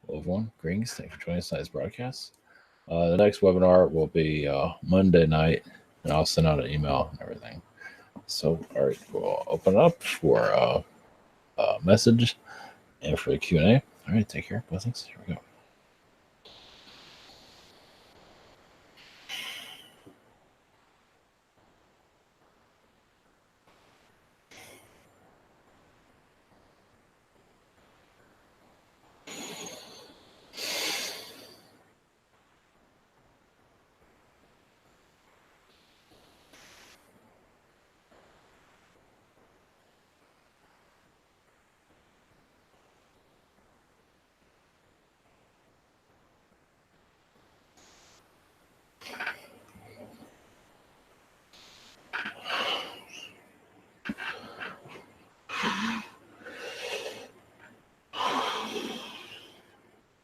Hello, everyone. Greetings. Thanks for joining us tonight's broadcast. The next webinar will be Monday night, and I'll send out an email and everything. So, all right, we'll open it up for message and for the Q&A. All right, take care. Blessings. Here we go.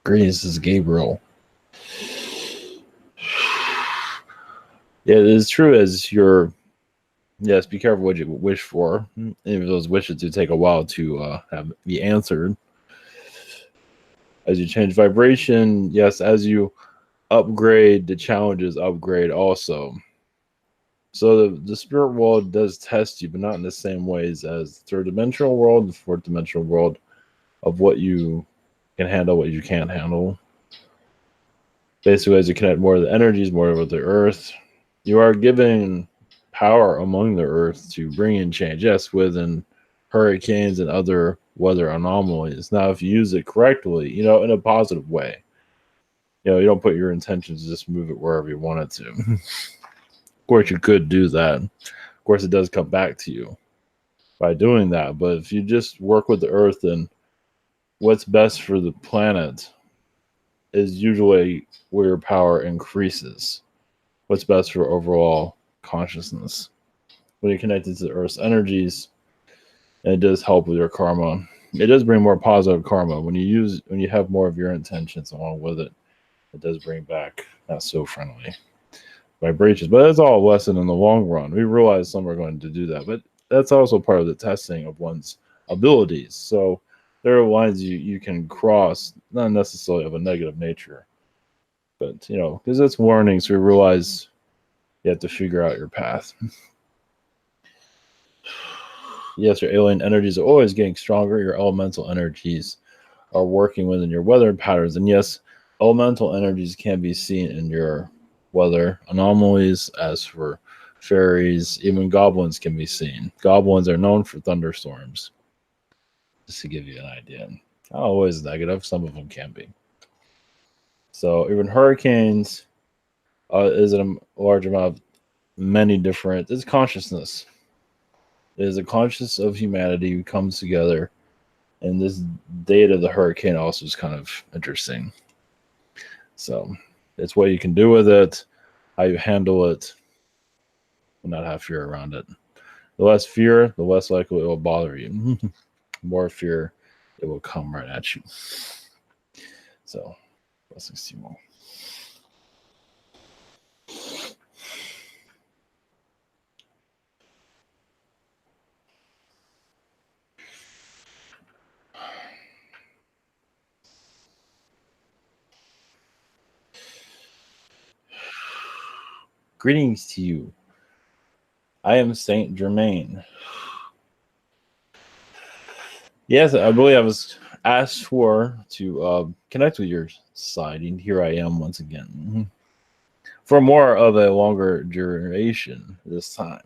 Greetings, this is Gabriel. Yeah, it is true as your yes. Be careful what you wish for. Even those wishes do take a while to be answered. As you change vibration, yes, as you upgrade, the challenges upgrade also. So the spirit world does test you, but not in the same ways as the third dimensional world, the fourth dimensional world, of what you can handle, what you can't handle. Basically, as you connect more of the energies, more with the earth, you are giving power among the earth to bring in change. Yes, within hurricanes and other weather anomalies. Now, if you use it correctly, in a positive way, you don't put your intentions to just move it wherever you want it to. Of course, you could do that. Of course, it does come back to you by doing that. But if you just work with the earth and what's best for the planet is usually where your power increases. What's best for overall consciousness. When you're connected to the earth's energies, and it does help with your karma. It does bring more positive karma. When you have more of your intentions along with it, it does bring back not so friendly vibrations. But it's all a lesson in the long run. We realize some are going to do that, but that's also part of the testing of one's abilities. So there are lines you can cross, not necessarily of a negative nature, but because it's warning, so we realize you have to figure out your path. Yes, your alien energies are always getting stronger. Your elemental energies are working within your weather patterns, and yes, elemental energies can be seen in your weather anomalies. As for fairies, even goblins can be seen. Goblins are known for thunderstorms, just to give you an idea. Not always negative, some of them can be. So even hurricanes is a large amount of many different. It's consciousness. It is a consciousness of humanity who comes together, and this date of the hurricane also is kind of interesting. So it's what you can do with it, how you handle it, and not have fear around it. The less fear, the less likely it will bother you. More fear, it will come right at you. So, blessings to you all. Greetings to you. I am Saint Germain. Yes, I believe I was asked for to connect with your side, and here I am once again for more of a longer duration this time.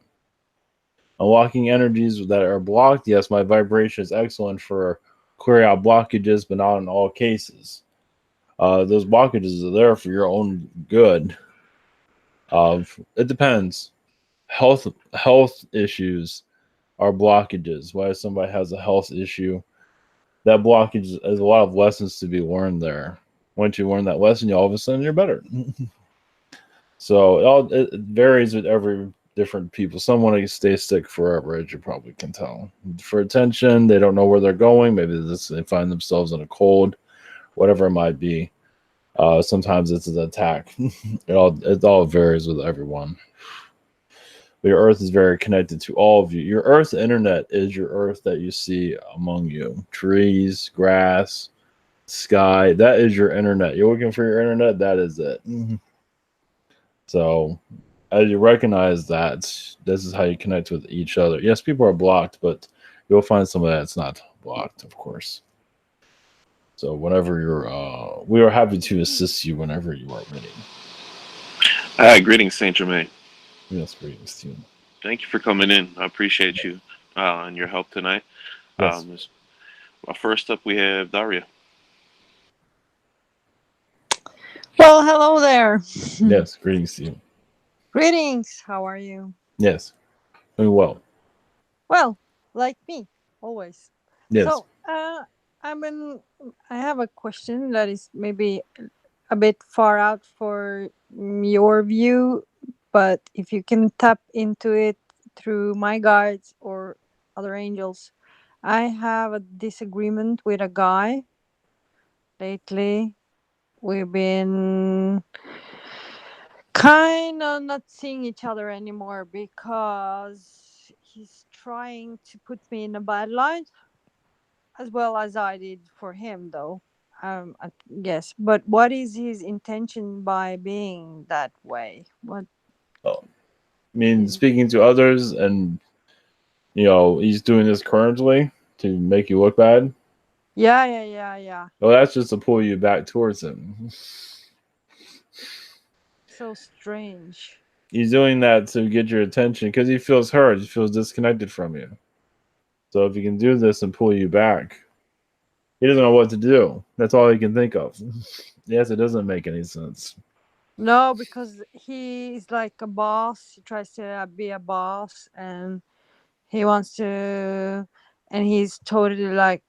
Unlocking energies that are blocked. Yes, my vibration is excellent for clearing out blockages, but not in all cases. Those blockages are there for your own good. It depends. Health issues are blockages. Why somebody has a health issue, that blockage is a lot of lessons to be learned there. Once you learn that lesson, all of a sudden you're better. So it varies with every different people. Some want to stay sick forever, as you probably can tell. For attention, they don't know where they're going. Maybe they find themselves in a cold, whatever it might be. Sometimes it's an attack. It all varies with everyone. But your earth is very connected to all of you. Your earth internet is your earth that you see among you. Trees, grass, sky. That is your internet. You're looking for your internet. That is it. So, as you recognize that, this is how you connect with each other. Yes, people are blocked, but you'll find some of that's not blocked, of course. So, whenever we are happy to assist you whenever you are ready. Greetings, Saint Germain. Yes, greetings to you. Thank you for coming in. I appreciate you and your help tonight. Yes, Um, First up, we have Daria. Well, hello there. yes, greetings to you. Greetings. How are you? Yes, doing well. Well, like me, always. Yes, So, I mean, I have a question that is maybe a bit far out for your view, but if you can tap into it through my guides or other angels, I have a disagreement with a guy lately. We've been kind of not seeing each other anymore because he's trying to put me in a bad light as well as I did for him, though. I guess, but what is his intention by being that way? What oh, I mean, is? speaking to others, and he's doing this currently to make you look bad. Yeah, yeah, yeah, yeah. Well, that's just to pull you back towards him. So strange. He's doing that to get your attention because he feels hurt. He feels disconnected from you. So if he can do this and pull you back, he doesn't know what to do. That's all he can think of. Yes, it doesn't make any sense. No, because he's like a boss. He tries to be a boss, and he wants to, and he's totally like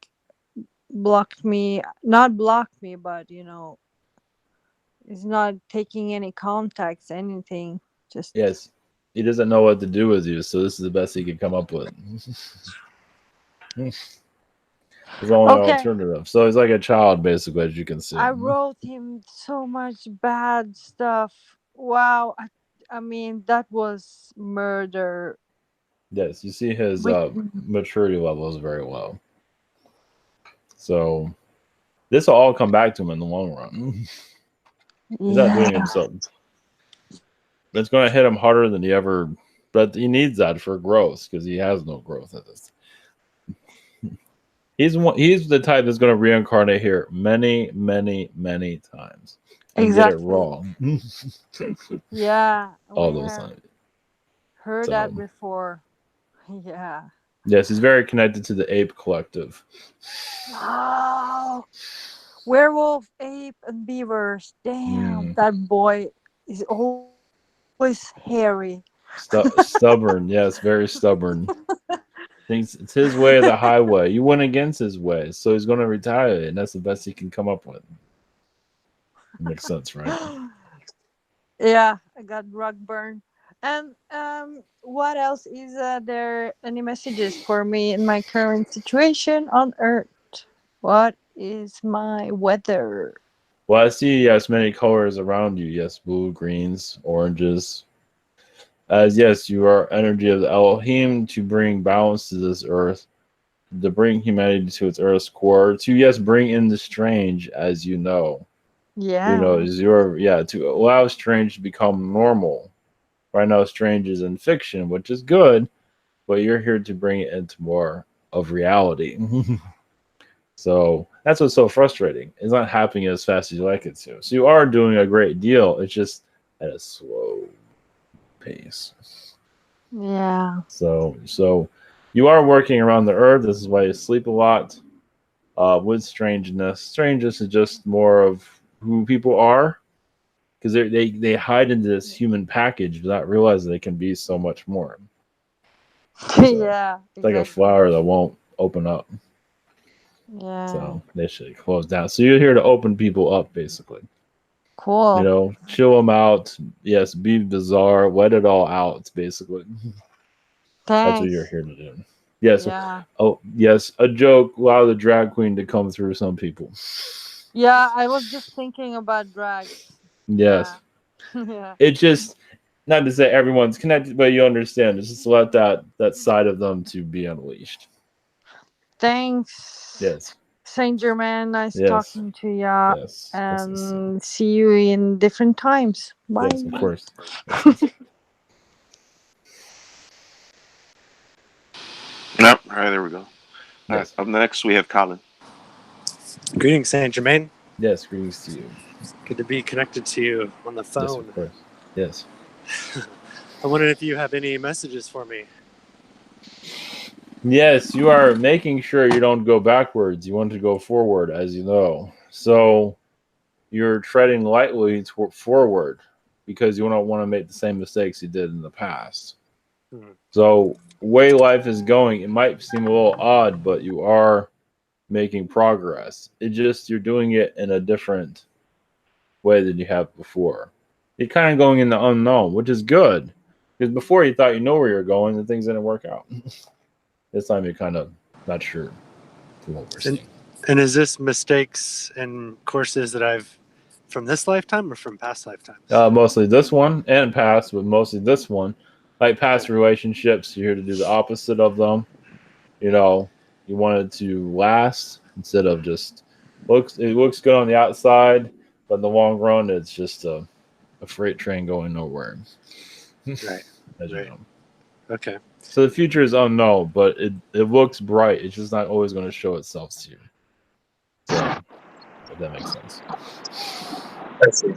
blocked me, not blocked me, but is not taking any contacts, anything, just Yes, he doesn't know what to do with you. So this is the best he can come up with. His only okay. alternative. So he's like a child, basically, as you can see. I wrote him so much bad stuff. Wow. I mean, that was murder. Yes, you see his Written. maturity level is very low. So this will all come back to him in the long run. He's not doing Yeah. himself. It's going to hit him harder than he ever. But he needs that for growth because he has no growth at this. He's the type that's going to reincarnate here many, many, many times and get it Exactly. wrong Yeah, all we those have times. heard that So before. Yeah. yes, he's very connected to the ape collective. Wow. Werewolf, ape, and beavers. Damn, Mm. that boy is always hairy. Stubborn, yes, very stubborn. Thinks it's his way or the highway. You went against his way, so he's going to retire, and that's the best he can come up with. Makes sense, right? Yeah, I got rug burn. And what else is there? Any messages for me in my current situation on Earth? What is my weather? Well, I see yes many colors around you. Yes, blue, greens, oranges. As yes, you are energy of the Elohim to bring balance to this earth, to bring humanity to its earth's core, to yes, bring in the strange, as you know. Yeah. Is your to allow strange to become normal. Right now, strange is in fiction, which is good, but you're here to bring it into more of reality. So that's what's so frustrating. It's not happening as fast as you like it to. So you are doing a great deal. It's just at a slow pace. Yeah. So you are working around the earth. This is why you sleep a lot. With strangeness, strangeness is just more of who people are because they hide into this human package without realizing they can be so much more. So Yeah, it's like a exactly. flower that won't open up. Yeah. So they should close down. So you're here to open people up, basically. Cool. Chill them out. Yes, be bizarre. Let it all out, basically. That's what you're Thanks. here to do. Yes. Yeah. Oh, yes. A joke. Allow the drag queen to come through some people. Yeah, I was just thinking about drags. Yes. Yeah. Yeah. It just not to say everyone's connected, but you understand. It's just let that side of them to be unleashed. Thanks. Yes. Saint Germain. Nice Yes. talking to ya. Yes. And see you in different times. Bye. Yes, of course. Yep. All right, there we go. All right, Yes. up next, we have Colin. Greetings, Saint Germain. Yes, greetings to you. Good to be connected to you on the Yes, phone. of course. Yes. I wondered if you have any messages for me. Yes, you are making sure you don't go backwards. You want to go forward, as you know. So you're treading lightly forward because you don't want to make the same mistakes you did in the past. So, way life is going, it might seem a little odd, but you are making progress. It just you're doing it in a different way than you have before. You're kind of going in the unknown, which is good because before you thought you know where you're going and things didn't work out. This time you're kind of not sure from what we're seeing. And is this mistakes and courses that I've from this lifetime or from past lifetimes? Mostly this one and past, but mostly this one. Like past relationships, you're here to do the opposite of them. You know, you want it to last instead of just it looks good on the outside, but in the long run, it's just a freight train going nowhere. Right. As you Right. know. Okay. So the future is unknown, but it looks bright. It's just not always going to show itself to you. So, if that makes sense. I see.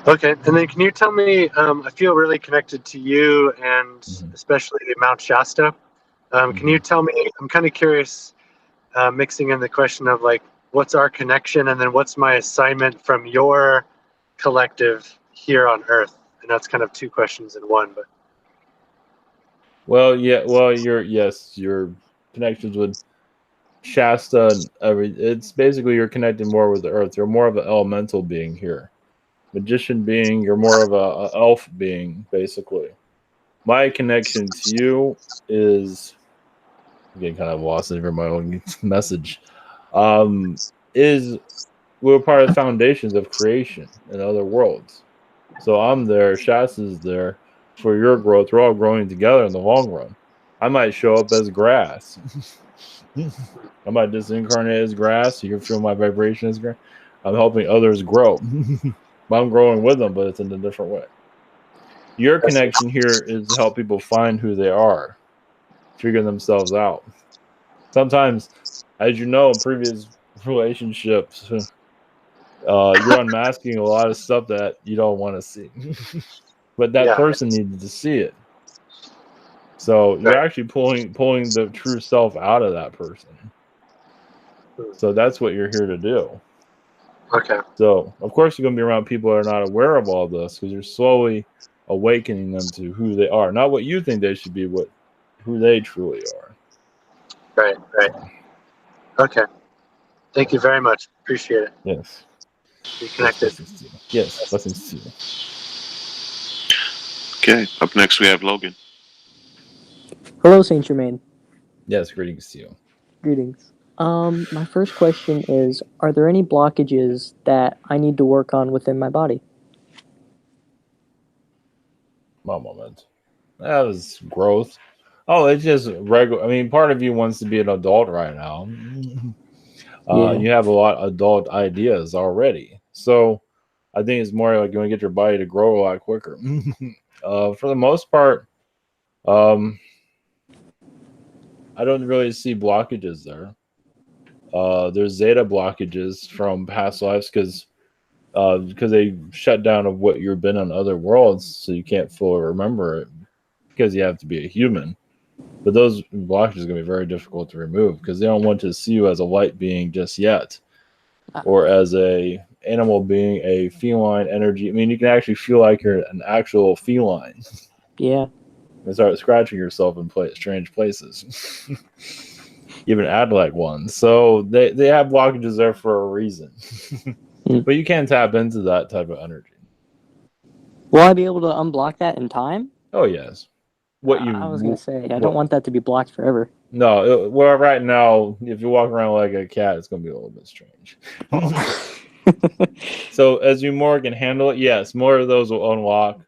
Okay, and then can you tell me, I feel really connected to you and especially Mount Shasta. Can you tell me, I'm kind of curious, mixing in the question of like, what's our connection and then what's my assignment from your collective here on Earth? And that's kind of two questions in one, but. Well, yeah, your connections with Shasta and it's basically you're connected more with the earth. You're more of an elemental being here. Magician being, you're more of a elf being, basically. My connection to you is I'm getting kind of lost over my own message. Is we're part of the foundations of creation in other worlds. So I'm there, Shasta's there for your growth. We're all growing together in the long run. I might show up as grass. I might disincarnate as grass. You can feel my vibration as grass. I'm helping others grow. I'm growing with them, but it's in a different way. Your connection here is to help people find who they are, figure themselves out. Sometimes, as you know, in previous relationships, you're unmasking a lot of stuff that you don't want to see. But that person needed to see it. So you're actually pulling the true self out of that person. So that's what you're here to do. Okay. So of course you're going to be around people that are not aware of all this because you're slowly awakening them to who they are, not what you think they should be, but who they truly are. Right. Okay. Thank you very much. Appreciate it. Yes. Be connected. Yes. Blessings to you. Okay. Up next, we have Logan. Hello, Saint Germain. Yes. Greetings to you. Greetings. My first question is, are there any blockages that I need to work on within my body? One moment. That was growth. Oh, it's just regular. I mean, part of you wants to be an adult right now. You have a lot of adult ideas already. So I think it's more like you want to get your body to grow a lot quicker. For the most part, I don't really see blockages there. There's zeta blockages from past lives because they shut down of what you've been on other worlds, so you can't fully remember it because you have to be a human. But those blockages are going to be very difficult to remove because they don't want to see you as a light being just yet, or as a animal being, a feline energy. I mean, you can actually feel like you're an actual feline. Yeah. And start scratching yourself in strange places. Even add like one. So they have blockages there for a reason. But you can't tap into that type of energy. Will I be able to unblock that in time? Oh yes. I was gonna say I don't want that to be blocked forever. No, well, right now, if you walk around like a cat, it's gonna be a little bit strange. So as you more can handle it, yes, more of those will unlock.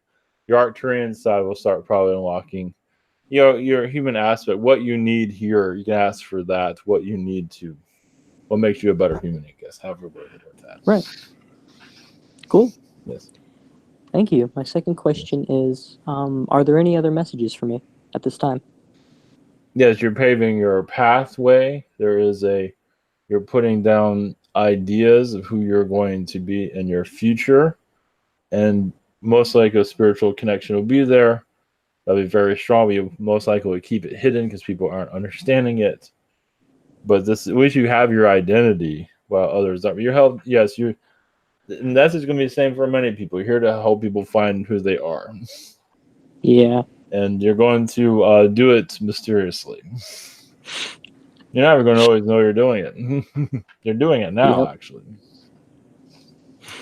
Your Arcturian side will start probably unlocking. You know, your human aspect, what you need here, you can ask for that. What you need to what makes you a better human, I guess. However, we're that. Right. Cool. Yes. Thank you. My second question is, are there any other messages for me at this time? Yes, you're paving your pathway. You're putting down ideas of who you're going to be in your future, and most likely a spiritual connection will be there. That'll be very strong. You most likely will keep it hidden because people aren't understanding it. But this, at least you have your identity while others aren't. Your help, yes, you. And that's just going to be the same for many people. You're here to help people find who they are. Yeah. And you're going to do it mysteriously. You're never going to always know you're doing it. You're doing it now, Yep. actually.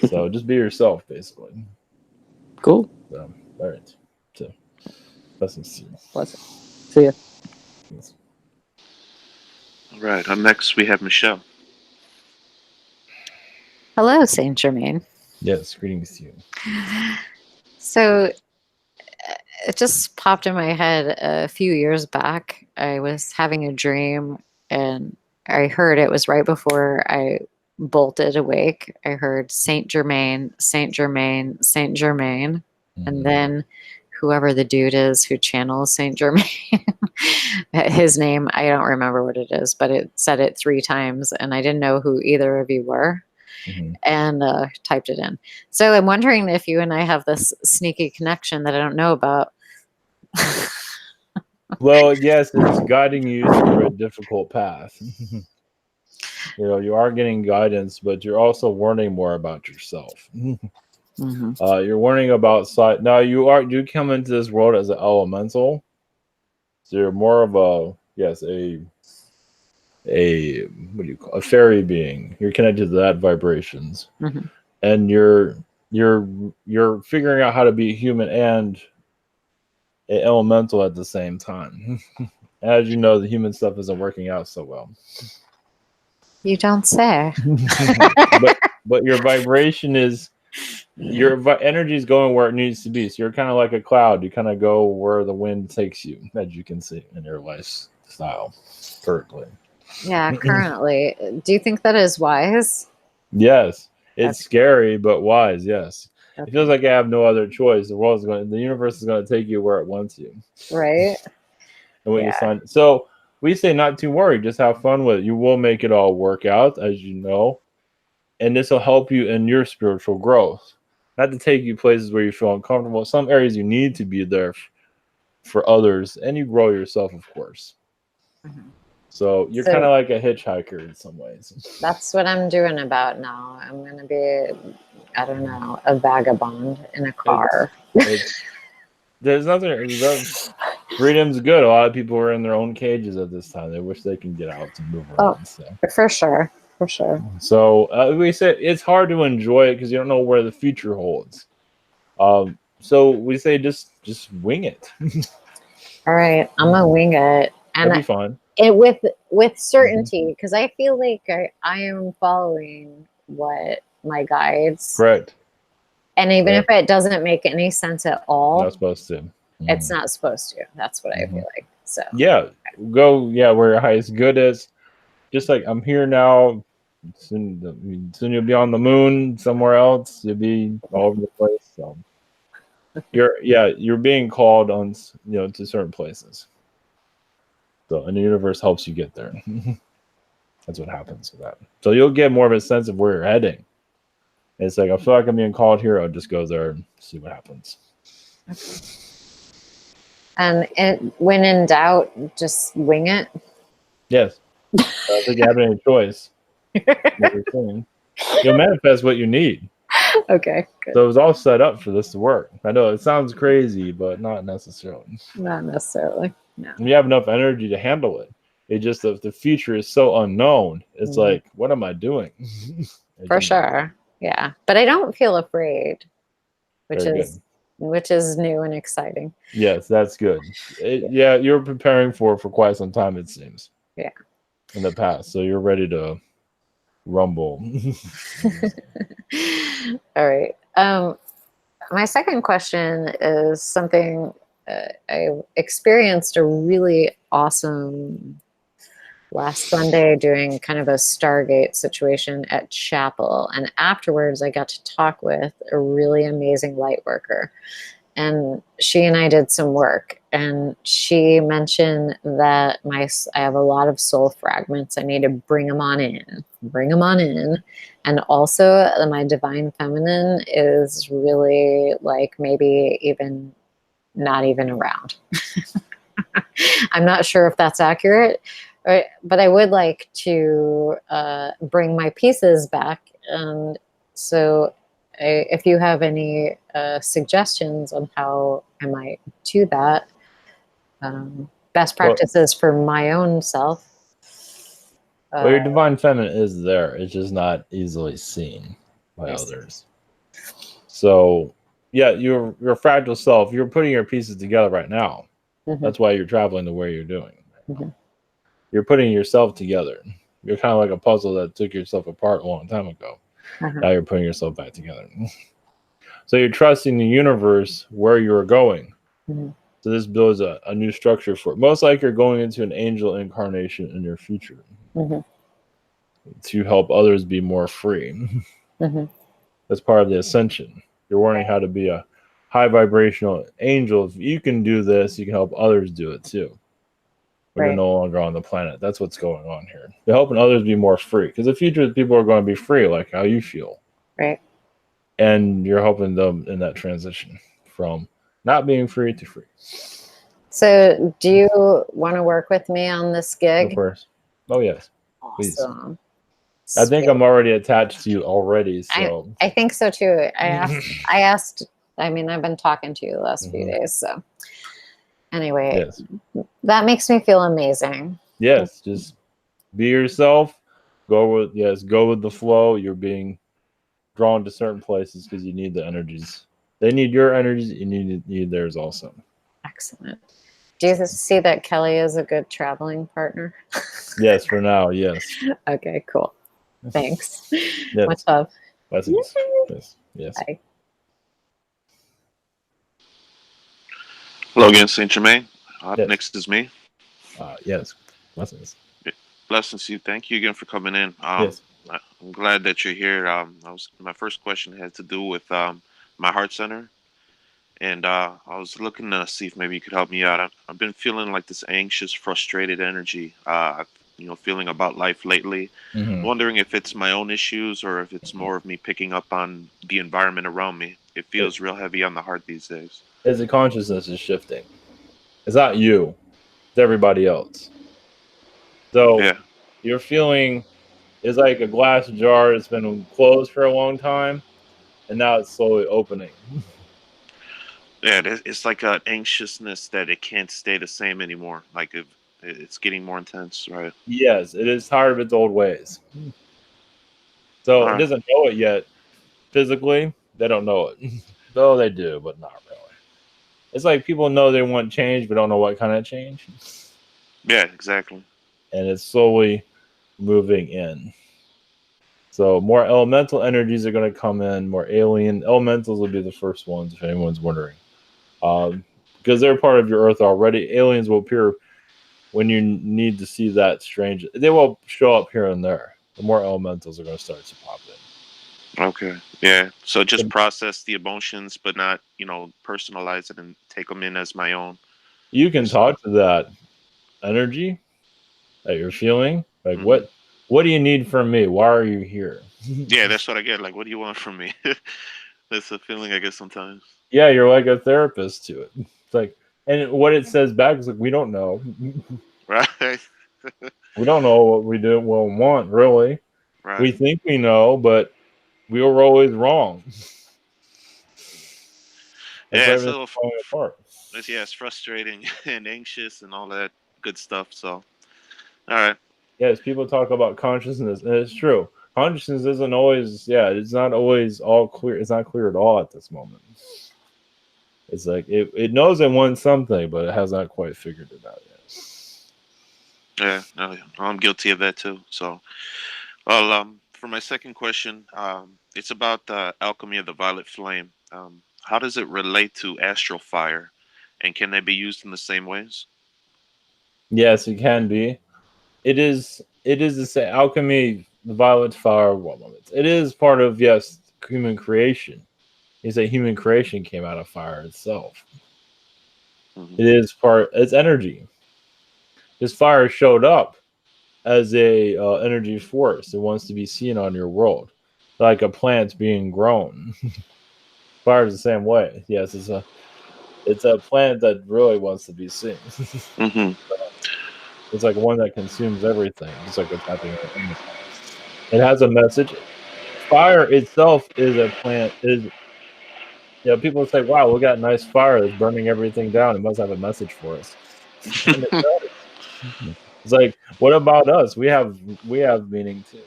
So just be yourself, basically. Cool. So, all right. So, blessings to you. Blessing. See ya. Yes. All right. Up next, we have Michelle. Hello, Saint Germain. Yes, greetings to you. So it just popped in my head a few years back. I was having a dream and I heard it was right before I bolted awake. I heard Saint Germain, Saint Germain, Saint Germain. And then whoever the dude is who channels Saint Germain, his name, I don't remember what it is, but it said it 3 times and I didn't know who either of you were. And typed it in. So I'm wondering if you and I have this sneaky connection that I don't know about. Well, yes, it's guiding you through a difficult path. You are getting guidance, but you're also learning more about yourself. Mm-hmm. You're learning about side. Now you come into this world as an elemental, so you're more of a what do you call a fairy being. You're connected to that vibrations, and you're figuring out how to be human and an elemental at the same time. As you know, the human stuff isn't working out so well. You don't say. but your vibration is energy is going where it needs to be. So you're kind of like a cloud. You kind of go where the wind takes you, as you can see in your lifestyle currently. Yeah, currently. Do you think that is wise? Yes, it's scary but wise. Yes, Okay. It feels like I have no other choice. The universe is going to take you where it wants you. Right. And when you sign, so we say not too worried. Just have fun with it. You will make it all work out, as you know, and this will help you in your spiritual growth. Not to take you places where you feel uncomfortable. Some areas you need to be there for others, and you grow yourself, of course. So you're kind of like a hitchhiker in some ways. That's what I'm doing about now. I'm going to be, I don't know, a vagabond in a car. There's nothing. Freedom's good. A lot of people are in their own cages at this time. They wish they can get out and move around. For sure. For sure. So we say it's hard to enjoy it because you don't know where the future holds. So we say just wing it. All right, I'm gonna wing it, and that'll be fun. It with certainty, because I feel like I am following what my guides. Correct. And even if it doesn't make any sense at all, not supposed to. It's not supposed to. That's what I feel like. So go where your highest good is. Just like I'm here now. Soon you'll be on the moon somewhere else. You'll be all over the place. So you're being called on to certain places. So and the universe helps you get there. That's what happens with that. So you'll get more of a sense of where you're heading. It's like I feel like I'm being called here. I'll just go there and see what happens. And when in doubt, just wing it. Yes. I don't think you have any choice. You'll manifest what you need. Okay. Good. So it was all set up for this to work. I know it sounds crazy, but not necessarily. Not necessarily. No. You have enough energy to handle it. It just the future is so unknown. It's like, what am I doing? For sure. Yeah. But I don't feel afraid, which is new and exciting. Yes, that's good. You're preparing for quite some time, it seems. Yeah. In the past. So you're ready to rumble. All right. My second question is something I experienced a really awesome last Sunday doing kind of a Stargate situation at chapel. And afterwards, I got to talk with a really amazing light worker. And she and I did some work. And she mentioned that I have a lot of soul fragments. I need to bring them on in. And also, my divine feminine is really like maybe even not even around. I'm not sure if that's accurate, but I would like to bring my pieces back. And so if you have any suggestions on how I might do that, best practices for my own self. Well, your divine feminine is there. It's just not easily seen by others. So, yeah, your fragile self, you're putting your pieces together right now. Mm-hmm. That's why you're traveling the way you're doing. Mm-hmm. You're putting yourself together. You're kind of like a puzzle that took yourself apart a long time ago. Uh-huh. Now you're putting yourself back together. So you're trusting the universe where you're going. Mm-hmm. So this builds a new structure for it. Most likely you're going into an angel incarnation in your future. Mm-hmm. To help others be more free. Mm-hmm. That's part of the ascension. You're learning how to be a high vibrational angel. If you can do this, you can help others do it too. When you're no longer on the planet. That's what's going on here. You're helping others be more free. Because the future people are going to be free, like how you feel. Right. And you're helping them in that transition from not being free to free. So do you want to work with me on this gig? Of course. Oh, yes. Awesome. Please. I think I'm already attached to you already. So I think so too. I asked, I mean, I've been talking to you the last few days. So anyway, that makes me feel amazing. Yes. Just be yourself. Go with the flow. You're being drawn to certain places because you need the energies. They need your energies. You need theirs also. Excellent. Do you see that Kelly is a good traveling partner? Yes, for now, yes. Okay, cool. Thanks. Yes. Much love. Blessings. Yes. Bye. Hello again, Saint Germain. Next is me. Yes. Blessings. Blessings to you. Thank you again for coming in. Yes. I'm glad that you're here. My first question had to do with my heart center. And I was looking to see if maybe you could help me out. I've been feeling like this anxious, frustrated energy, feeling about life lately. Mm-hmm. Wondering if it's my own issues or if it's more of me picking up on the environment around me. It feels real heavy on the heart these days. As the consciousness is shifting. It's not you. It's everybody else. So you're feeling it's like a glass jar that's been closed for a long time, and now it's slowly opening. Yeah, it's like an anxiousness that it can't stay the same anymore. Like it's getting more intense, right? Yes, it is tired of its old ways. So it doesn't know it yet. Physically, they don't know it. Though they do, but not really. It's like people know they want change, but don't know what kind of change. Yeah, exactly. And it's slowly moving in. So more elemental energies are going to come in. More alien elementals will be the first ones, if anyone's wondering. Because they're part of your Earth already. Aliens will appear when you need to see that strange. They will show up here and there. The more elementals are going to start to pop in. Okay. Yeah. So just process the emotions, but not, personalize it and take them in as my own. You can talk to that energy that you're feeling. Like, mm-hmm. What do you need from me? Why are you here? Yeah, that's what I get. Like, what do you want from me? That's a feeling I get sometimes. Yeah, you're like a therapist to it. It's like, and what it says back is like, we don't know. Right. We don't know what we do, want, really. Right. We think we know, but we were always wrong. Yeah, it's frustrating and anxious and all that good stuff. So, all right. Yes, people talk about consciousness, and it's true. Consciousness isn't always, it's not always all clear. It's not clear at all at this moment. It's like it knows it wants something, but it has not quite figured it out yet. Yeah, I'm guilty of that too. So, well, for my second question, it's about the alchemy of the violet flame. How does it relate to astral fire, and can they be used in the same ways? Yes, it can be. it is the same alchemy. The violet fire. What moments? It is part of human creation. You say human creation came out of fire itself. Mhm. It is part. It's energy. This fire showed up as a energy force. It wants to be seen on your world, like a plant being grown. Fire is the same way. Yes, it's a plant that really wants to be seen. Mhm. It's like one that consumes everything, just like what's happening in the plant. It has a message. Fire itself is a plant. People say, "Wow, look at nice fire! It's burning everything down. It must have a message for us." And it does. It's like, what about us? We have meaning too.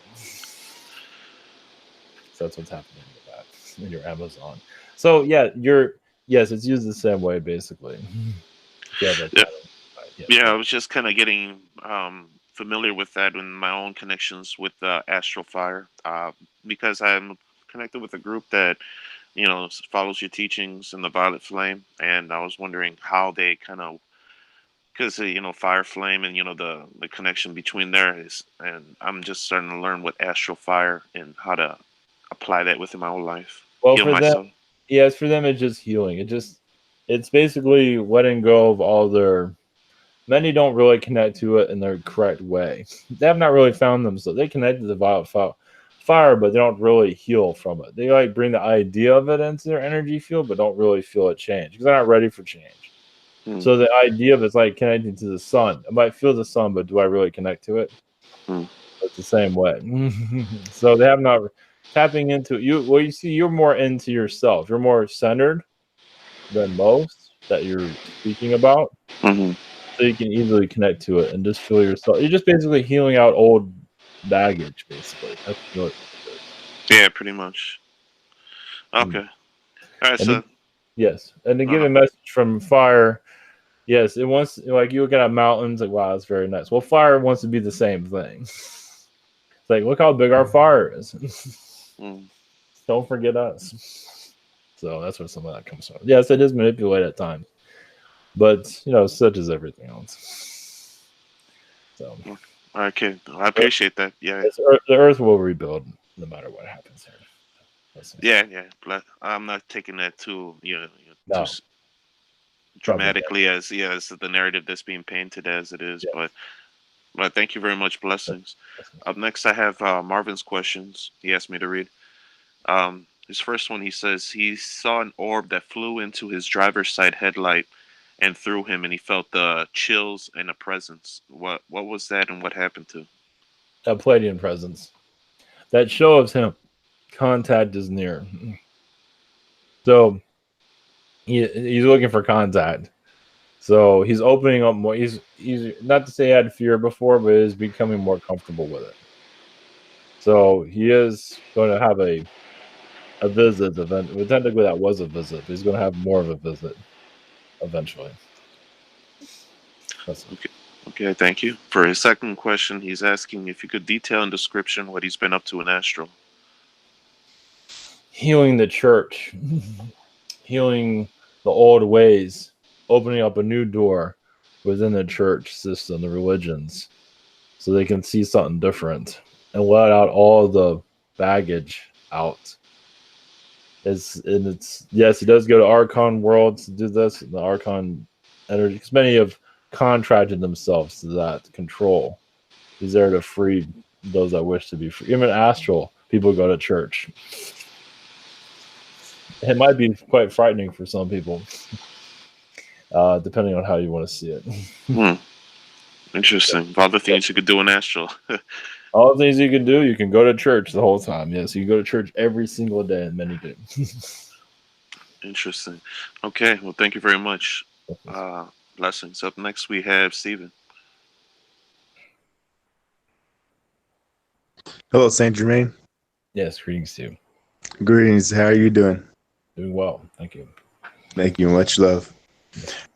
So that's what's happening with that in your Amazon. So yes, it's used the same way basically. If you have that Yeah. kind of Yeah, I was just kind of getting familiar with that in my own connections with Astral Fire, because I'm connected with a group that follows your teachings in the Violet Flame, and I was wondering how they kind of, because Fire Flame and the connection between there is, and I'm just starting to learn what Astral Fire and how to apply that within my own life, Well, heal for them, myself. yes, for them it's just healing. It's basically letting go of all their. Many don't really connect to it in their correct way. They have not really found themselves. They connect to the violet fire, but they don't really heal from it. They like bring the idea of it into their energy field, but don't really feel it change because they're not ready for change. Hmm. So the idea of it's like connecting to the sun. I might feel the sun, but do I really connect to it? Hmm. It's the same way. So they have not tapping into it. You see, you're more into yourself. You're more centered than most that you're speaking about. Hmm. So you can easily connect to it and just feel yourself. You're just basically healing out old baggage, basically. That's really what it is. Yeah, pretty much. Mm. Okay. All right. And So, and to give uh a message from fire, yes, it wants like you look at mountains, like wow, that's very nice. Well, fire wants to be the same thing. It's like look how big our fire is. mm, Don't forget us. So that's where some of that comes from. Yes, it is manipulated at times, but such is everything else. So okay, I appreciate that. Yeah, the Earth will rebuild no matter what happens here. yeah. But I'm not taking that too, too No, probably dramatically as the narrative that's being painted as it is. yes. But thank you very much. Blessings. Up next, I have Marvin's questions. He asked me to read. His first one, he says he saw an orb that flew into his driver's side headlight and threw him, and he felt the chills and a presence. What was that, and what happened to? A Palladian presence. That shows him contact is near. So he's looking for contact. So he's opening up more. He's not to say he had fear before, but is becoming more comfortable with it. So he is going to have a visit event. Well, technically, that was a visit, but he's going to have more of a visit eventually. That's it. Okay, thank you. For his second question, he's asking if you could detail in description what he's been up to in Astral. Healing the church, healing the old ways, opening up a new door within the church system, the religions, so they can see something different and let out all the baggage out. It's yes, he does go to Archon worlds to do this, the Archon energy, because many have contracted themselves to that control. He's there to free those that wish to be free. Even Astral, people go to church. It might be quite frightening for some people, depending on how you want to see it. Interesting. All the things you could do in Astral. All the things you can do, you can go to church the whole time. Yes, you can go to church every single day, and many do. Interesting. Okay, well, thank you very much. Blessings. Up next, we have Stephen. Hello, Saint Germain. Yes, greetings to you. Greetings. How are you doing? Doing well, thank you. Thank you. Much love.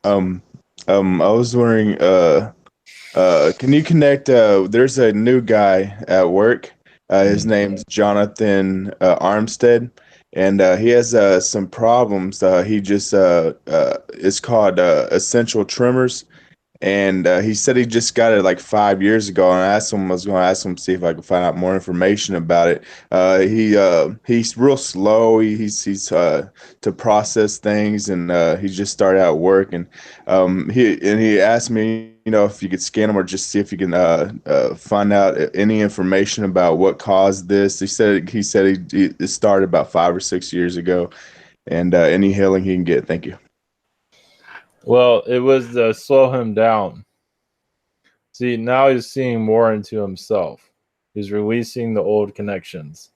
I was wondering, can you connect? There's a new guy at work. His name's Jonathan Armstead, and he has some problems. He just it's called essential tremors, and he said he just got it like 5 years ago. And I was going to ask him see if I could find out more information about it. He's real slow. He's to process things, and he just started out work, and he asked me, if you could scan him or just see if you can find out any information about what caused this. He said it started about 5 or 6 years ago, and any healing he can get. Thank you. Well, it was to slow him down. See, now he's seeing more into himself. He's releasing the old connections.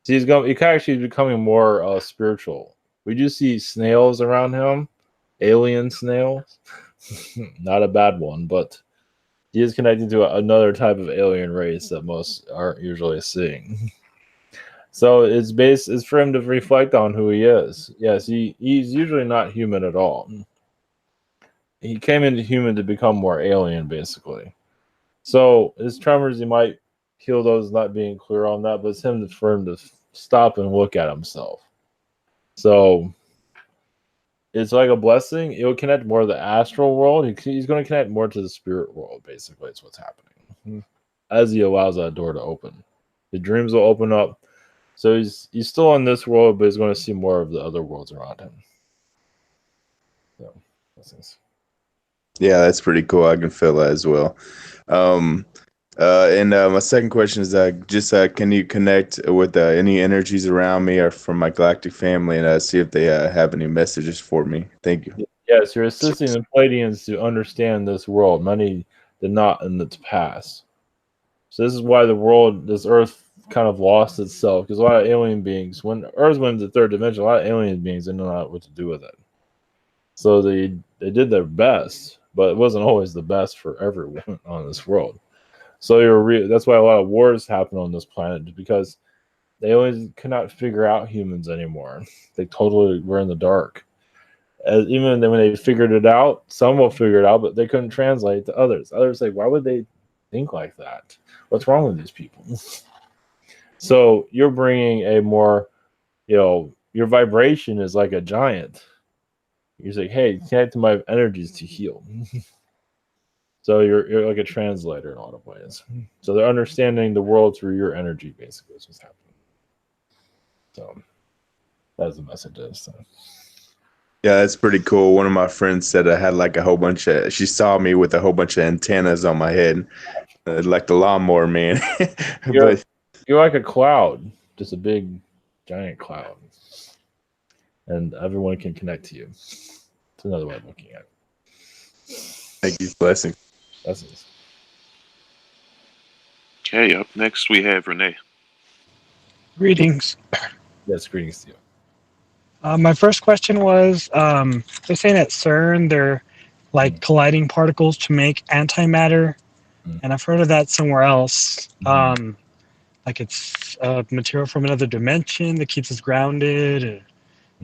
See, he's actually becoming more spiritual. We do see snails around him, alien snails. Not a bad one, but he is connecting to another type of alien race that most aren't usually seeing. So it's for him to reflect on who he is. Yes, he's usually not human at all. He came into human to become more alien, basically. So his tremors, he might heal those not being clear on that, but it's for him to stop and look at himself. So it's like a blessing. It will connect more to the astral world. He's going to connect more to the spirit world, basically. It's what's happening as he allows that door to open. The dreams will open up. So he's still in this world, but he's going to see more of the other worlds around him. So, blessings. Yeah, that's pretty cool. I can feel that as well. And my second question is can you connect with any energies around me or from my galactic family and see if they have any messages for me? Thank you. Yes, you're assisting the Pleiadians to understand this world. Many did not in its past. So this is why this Earth kind of lost itself, because a lot of alien beings, when Earth went into the third dimension, a lot of alien beings didn't know what to do with it. So they did their best, but it wasn't always the best for everyone on this world. So that's why a lot of wars happen on this planet, because they always could not figure out humans anymore. They totally were in the dark. Even when they figured it out, some will figure it out, but they couldn't translate it to others. Others say, why would they think like that? What's wrong with these people? So you're bringing a more, your vibration is like a giant. You're like, hey, connect to my energies to heal. So you're like a translator in a lot of ways. So they're understanding the world through your energy, basically, is what's happening. So that's the message is. So. Yeah, that's pretty cool. One of my friends said I had like she saw me with a whole bunch of antennas on my head, like the lawnmower man. You're like a cloud, just a big, giant cloud. And everyone can connect to you. It's another way of looking at it. Thank you. Blessings. Blessings. Okay, up next we have Renee. Greetings. Yes, greetings to you. My first question was, they're saying at CERN they're like colliding particles to make antimatter, and I've heard of that somewhere else. Like it's material from another dimension that keeps us grounded,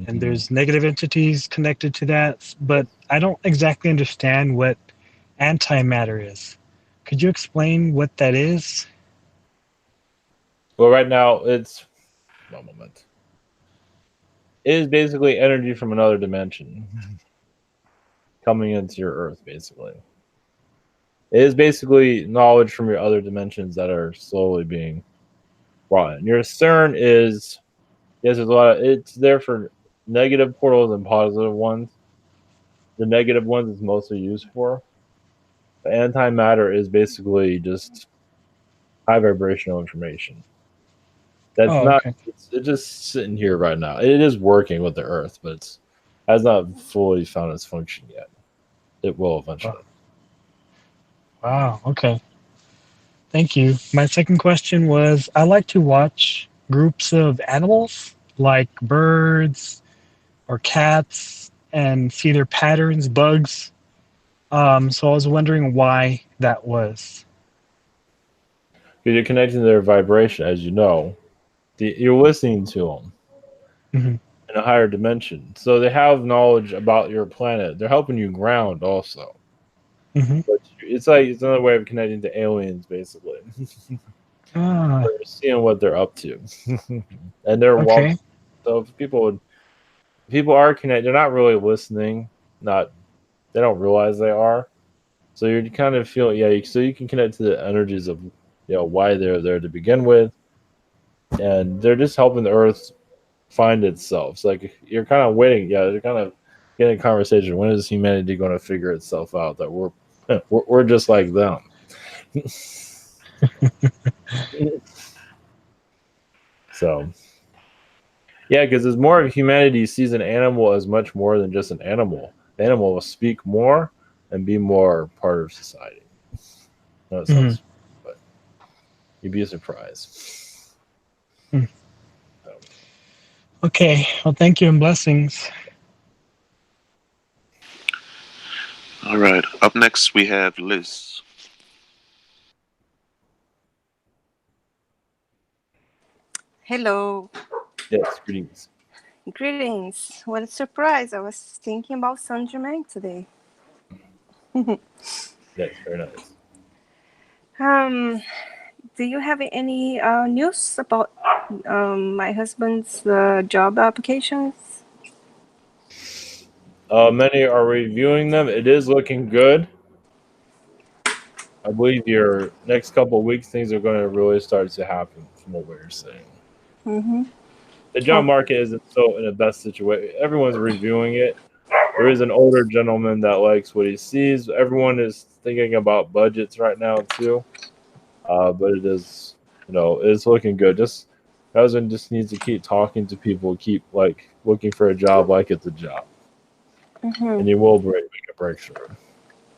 and there's negative entities connected to that, but I don't exactly understand what antimatter is. Could you explain what that is? Well, right now it's one moment. It is basically energy from another dimension coming into your Earth, basically. It is basically knowledge from your other dimensions that are slowly being brought in. Your CERN is, yes, there's a lot of, it's there for negative portals and positive ones. The negative ones is mostly used for. The antimatter is basically just high vibrational information. That's okay. It's just sitting here right now. It is working with the Earth, but it has not fully found its function yet. It will eventually. Wow, okay. Thank you. My second question was, I like to watch groups of animals, like birds or cats, and see their patterns, bugs. So I was wondering why that was. Because you're connecting to their vibration, as you know. You're listening to them in a higher dimension. So they have knowledge about your planet. They're helping you ground also. But it's another way of connecting to aliens, basically. You're seeing what they're up to. And they're walking. So if people are connected, they're not really listening. They don't realize they are. So you kind of feel, so you can connect to the energies of, why they're there to begin with. And they're just helping the earth find itself. It's like you're kind of waiting. Yeah, they're kind of getting a conversation. When is humanity going to figure itself out that we're just like them? So, yeah, because as more of humanity sees an animal as much more than just an animal, the animal will speak more and be more part of society. No, it sounds, but you'd be surprised. Okay. Well, thank you and blessings. All right. Up next, we have Liz. Hello. Yes, greetings. Greetings. What a surprise. I was thinking about Saint Germain today. Yes, very nice. Do you have any news about my husband's job applications? Many are reviewing them. It is looking good. I believe your next couple of weeks, things are going to really start to happen from what we're saying. Mm-hmm. The job market isn't so in the best situation. Everyone's reviewing it. There is an older gentleman that likes what he sees. Everyone is thinking about budgets right now too. But it is, it's looking good. Just husband just needs to keep talking to people, keep like looking for a job like it's a job, and you will make a breakthrough.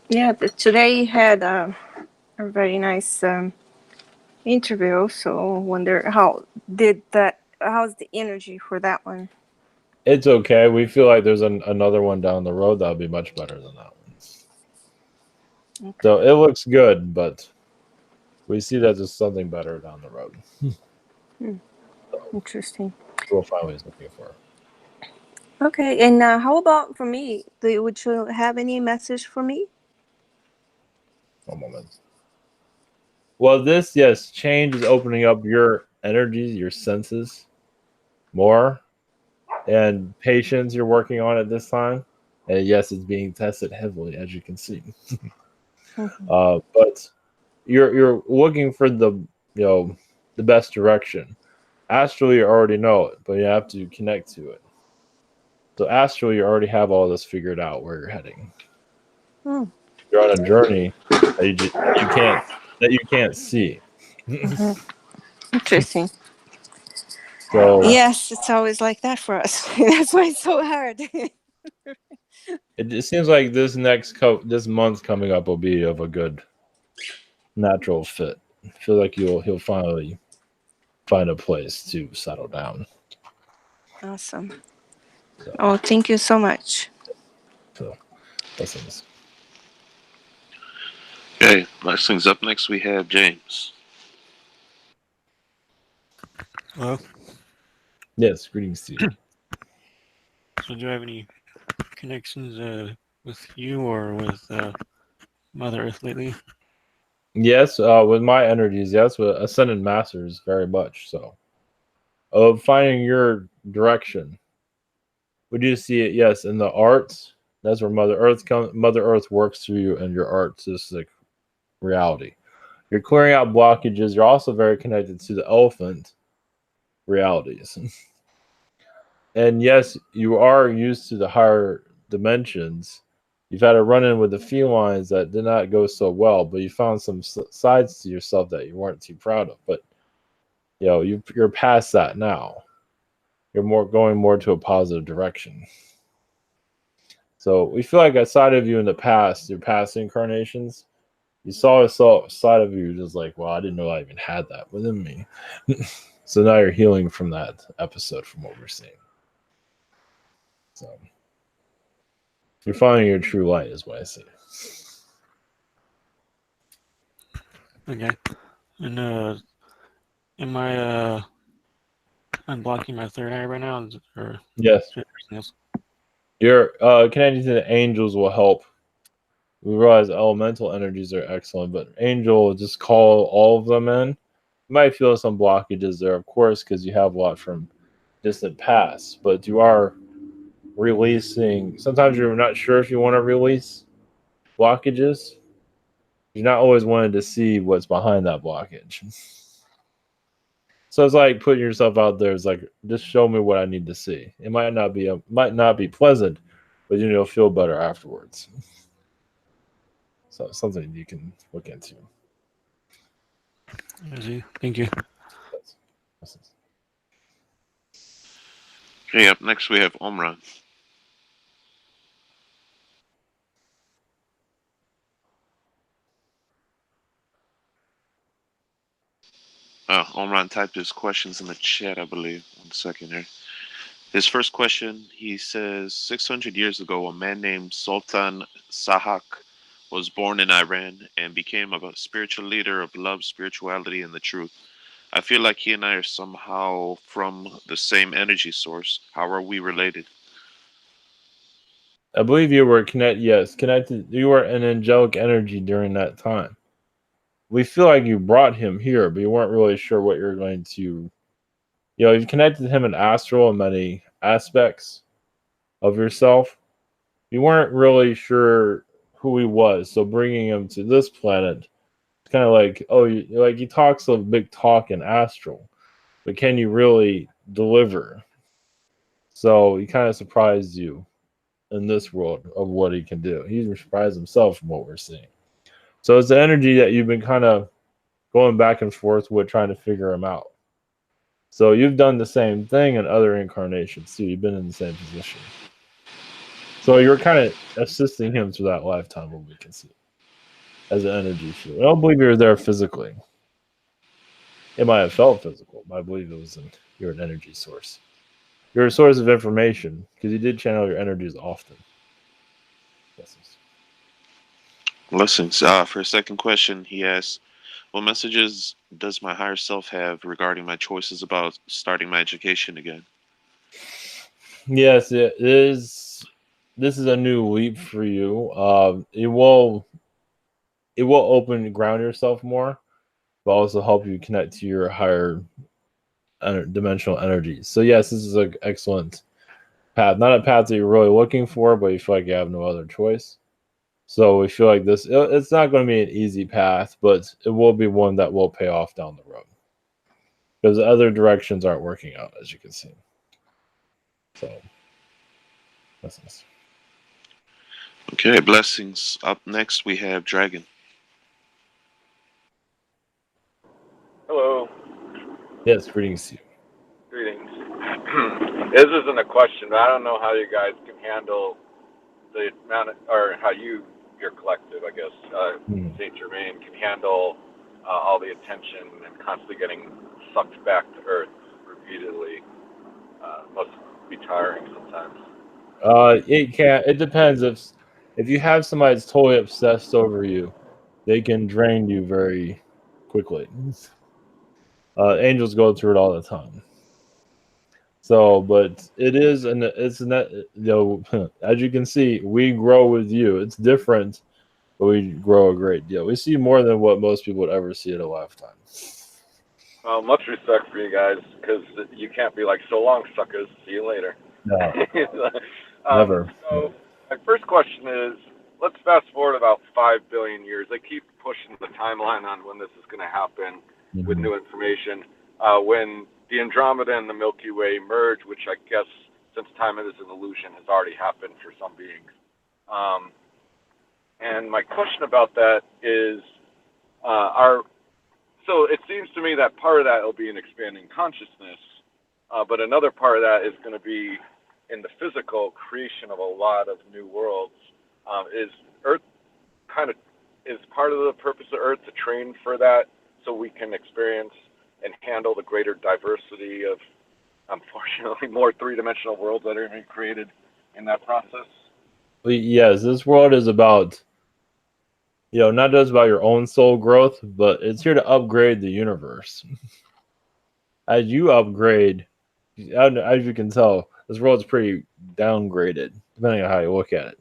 Yeah, today had a very nice interview. So I wonder how's the energy for that one? It's okay. We feel like there's another one down the road that'll be much better than that one. Okay. So it looks good, but we see that there's something better down the road. Interesting. We'll find what he's looking for. Okay, and how about for me? Would you have any message for me? One moment. Well, change is opening up your energies, your senses more. And patience you're working on at this time. And yes, it's being tested heavily, as you can see. But you're looking for the best direction. Astrally, you already know it, but you have to connect to it. So astrally, you already have all this figured out where you're heading. You're on a journey that you can't see. Interesting. So yes, it's always like that for us. That's why it's so hard. it seems like this month coming up will be of a good natural fit. I feel like he'll finally find a place to settle down. Awesome. So. Oh, thank you so much. So, blessings. Okay, blessings. Up next, we have James. Hello. Yes, greetings to you. So, do you have any connections with you or with Mother Earth lately? Yes, with my energies, yes, with Ascended Masters, very much so. Of finding your direction. Would you see it? Yes, in the arts. That's where Mother Earth comes. Mother Earth works through you and your artistic reality. You're clearing out blockages. You're also very connected to the elephant realities. And yes, you are used to the higher dimensions. You've had a run-in with the felines that did not go so well, but you found some sides to yourself that you weren't too proud of. But you're past that now. You're going more to a positive direction. So we feel like a side of you in the past, your past incarnations, you saw a side of you just like, well, I didn't know I even had that within me. So now you're healing from that episode, from what we're seeing. So you're finding your true light, is what I see. Okay. And am I unblocking my third eye right now? Or yes. Your connecting to the angels will help. We realize elemental energies are excellent, but angel, just call all of them in. You might feel some blockages there, of course, because you have a lot from distant past, but you are releasing. Sometimes you're not sure if you want to release blockages, You're not always wanting to see what's behind that blockage. So it's like putting yourself out there. It's like, just show me what I need to see. It might not be pleasant, but you'll feel better afterwards. So something you can look into. I see. Thank you. Okay, up next we have Omran. Omran typed his questions in the chat, I believe. 1 second here. His first question, he says, 600 years ago, a man named Sultan Sahak was born in Iran and became a spiritual leader of love, spirituality, and the truth. I feel like he and I are somehow from the same energy source. How are we related? I believe you were connected. You were an angelic energy during that time. We feel like you brought him here, but you weren't really sure what you're going to. You've connected him in astral in many aspects of yourself. You weren't really sure who he was, so bringing him to this planet, it's kind of like, he talks a big talk in astral, but can you really deliver? So he kind of surprised you in this world of what he can do. He surprised himself from what we're seeing. So it's the energy that you've been kind of going back and forth with, trying to figure him out. So you've done the same thing in other incarnations too. You've been in the same position. So you're kind of assisting him through that lifetime, what we can see, as an energy field. I don't believe you're there physically. It might have felt physical, but I believe you're an energy source. You're a source of information, because you did channel your energies often. Blessings. For a second question, he asks, what messages does my higher self have regarding my choices about starting my education again? Yes, it is. This is a new leap for you. It will ground yourself more, but also help you connect to your higher dimensional energies. So yes, this is an excellent path. Not a path that you're really looking for, but you feel like you have no other choice. So we feel like it's not going to be an easy path, but it will be one that will pay off down the road. Because the other directions aren't working out, as you can see. So, blessings. Okay, blessings. Up next, we have Dragon. Hello. Yes, greetings to you. Greetings. This isn't a question, but I don't know how you guys can handle the amount or how your collective, I guess, Saint Germain can handle all the attention and constantly getting sucked back to Earth repeatedly. Must be tiring sometimes. It can. It depends. If you have somebody that's totally obsessed over you, they can drain you very quickly. Angels go through it all the time. So, but as you can see, we grow with you. It's different, but we grow a great deal. We see more than what most people would ever see in a lifetime. Well, much respect for you guys, because you can't be like, so long, suckers. See you later. No, never. So, my first question is, let's fast forward about 5 billion years. They keep pushing the timeline on when this is going to happen with new information. When the Andromeda and the Milky Way merge, which I guess, since time is an illusion, has already happened for some beings. And my question about that is, so it seems to me that part of that will be an expanding consciousness, but another part of that is going to be in the physical creation of a lot of new worlds. Is Earth is part of the purpose of Earth to train for that, so we can experience and handle the greater diversity of, unfortunately, more three-dimensional worlds that are being created in that process? Yes, this world is about, not just about your own soul growth, but it's here to upgrade the universe. As you upgrade, as you can tell, this world is pretty downgraded, depending on how you look at it.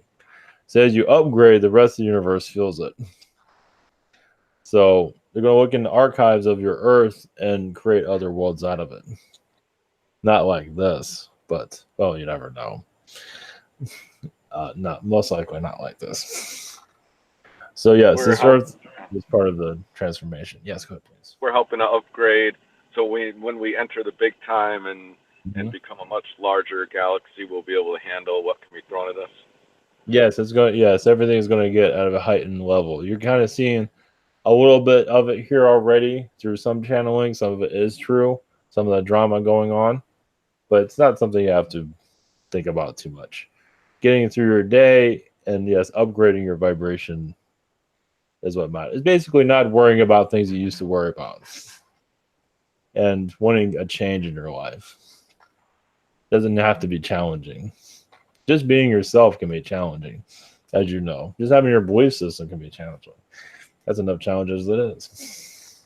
So as you upgrade, the rest of the universe feels it. So they're going to look in the archives of your Earth and create other worlds out of it. Not like this, but, well, you never know. Most likely not like this. So yes, this Earth, It's part of the transformation. Yes, go ahead, please. we're helping to upgrade. So when we enter the big time and become a much larger galaxy, we'll be able to handle what can be thrown at us. Yes, it's going. Yes, everything's going to get at a heightened level. You're kind of seeing a little bit of it here already through some channeling. Some of it is true. Some of the drama going on, but it's not something you have to think about too much. Getting through your day and yes, upgrading your vibration is what matters. It's basically not worrying about things you used to worry about and wanting a change in your life. Doesn't have to be challenging. Just being yourself can be challenging, as you know. Just having your belief system can be challenging. That's enough challenges as it is.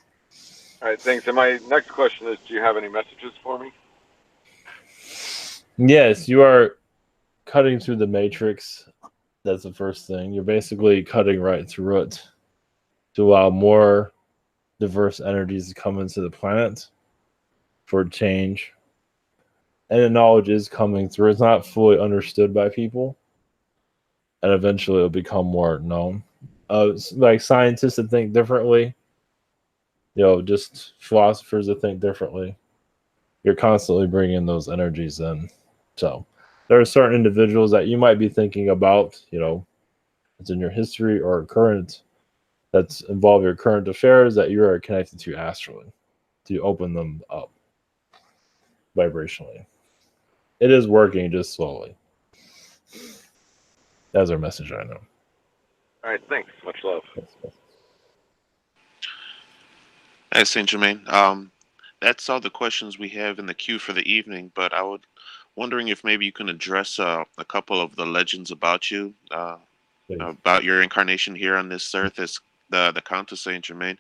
All right, thanks. And my next question is, do you have any messages for me? Yes, you are cutting through the matrix. That's the first thing. You're basically cutting right through it to allow more diverse energies to come into the planet for change. And the knowledge is coming through. It's not fully understood by people. And eventually it'll become more known. Like scientists that think differently, just philosophers that think differently. You're constantly bringing those energies in. So there are certain individuals that you might be thinking about, it's in your history or current, that's involve your current affairs that you are connected to astrally to open them up vibrationally. It is working just slowly. That's our message, I know. All right, thanks. Much love. Hey, Saint Germain. That's all the questions we have in the queue for the evening. But I would wondering if maybe you can address a couple of the legends about you, about your incarnation here on this earth as the Count of Saint Germain.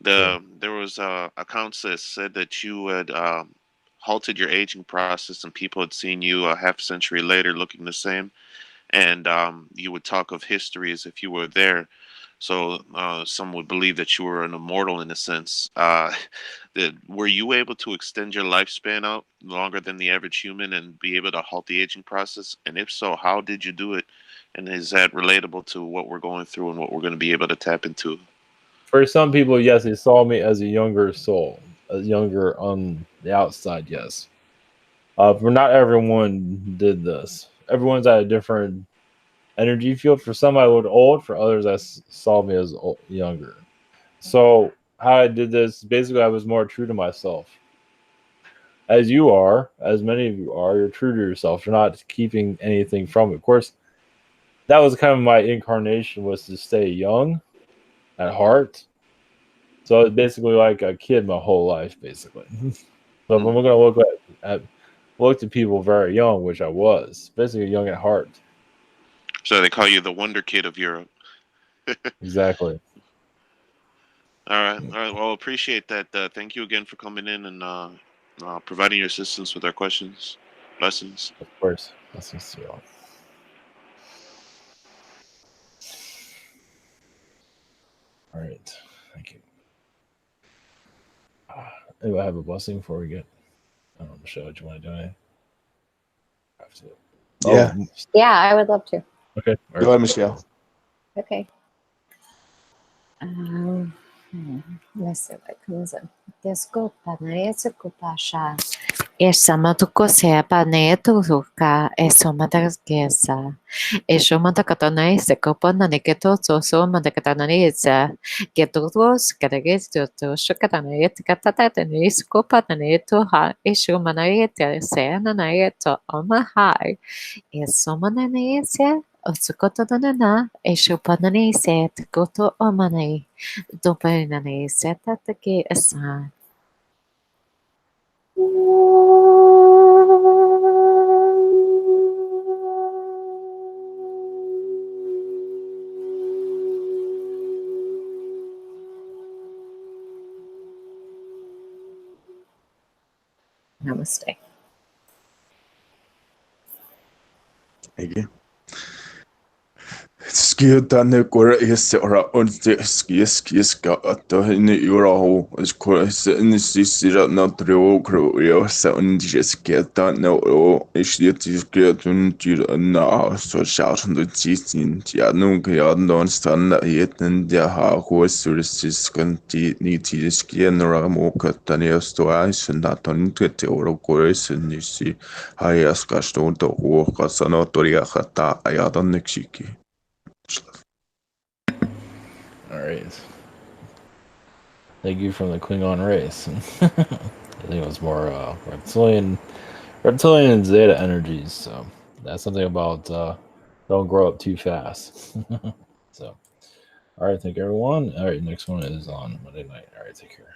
There was accounts that said that you had halted your aging process, and people had seen you a half century later looking the same, and you would talk of history as if you were there. So some would believe that you were an immortal in a sense. Were you able to extend your lifespan out longer than the average human and be able to halt the aging process? And if so, how did you do it? And is that relatable to what we're going through and what we're going to be able to tap into? For some people, yes, they saw me as a younger soul, as younger on the outside, yes. For not everyone did this. Everyone's at a different energy field. For some, I looked old. For others, that saw me as younger. So how I did this, basically, I was more true to myself. As you are, as many of you are, you're true to yourself. You're not keeping anything from it. Of course, that was kind of my incarnation, was to stay young at heart. So it's basically like a kid my whole life, basically. So if I'm going to look to people very young, which I was, basically young at heart. So they call you the Wonder Kid of Europe. Exactly. All right. Well, appreciate that. Thank you again for coming in and providing your assistance with our questions. Blessings. Of course. Blessings to you all. All right. Thank you. Anybody have a blessing before we get on Michelle? Do you want to do anything? Yeah. Yeah, I would love to. Okay. Go ahead, Michelle. Okay. Let's see what comes in. Desculpa, né? Desculpa, achar. Essa tuko sepa ne tuka eso madagesa. Esho madakatana se kopana ne keto so madakatana isa. Ketos kadages to shokatana et katata ne skopana ne to ha esho manayeta se nanayeto omahai. Eso manayese Otsukotanana, Eshopananese, Goto Omane, Dopananese, Tatake Asan. Namaste. Thank you. It's Skidane kore isera unte skiska ato hini uraho is kores in sisira natrio kroyo sa undisketa no is sketun na so schauen de zisin ja nun ja non stand jeten der ha hosursis kanti niti skienra mo katania sto ais naton tete oro kores nisi hayas kaston to ho kasanotoria khata ayadan nexiki. All right. Thank you from the Klingon race. I think it was more reptilian and Zeta energies. So that's something about don't grow up too fast. So, all right, thank you, everyone. All right, next one is on Monday night. All right, take care.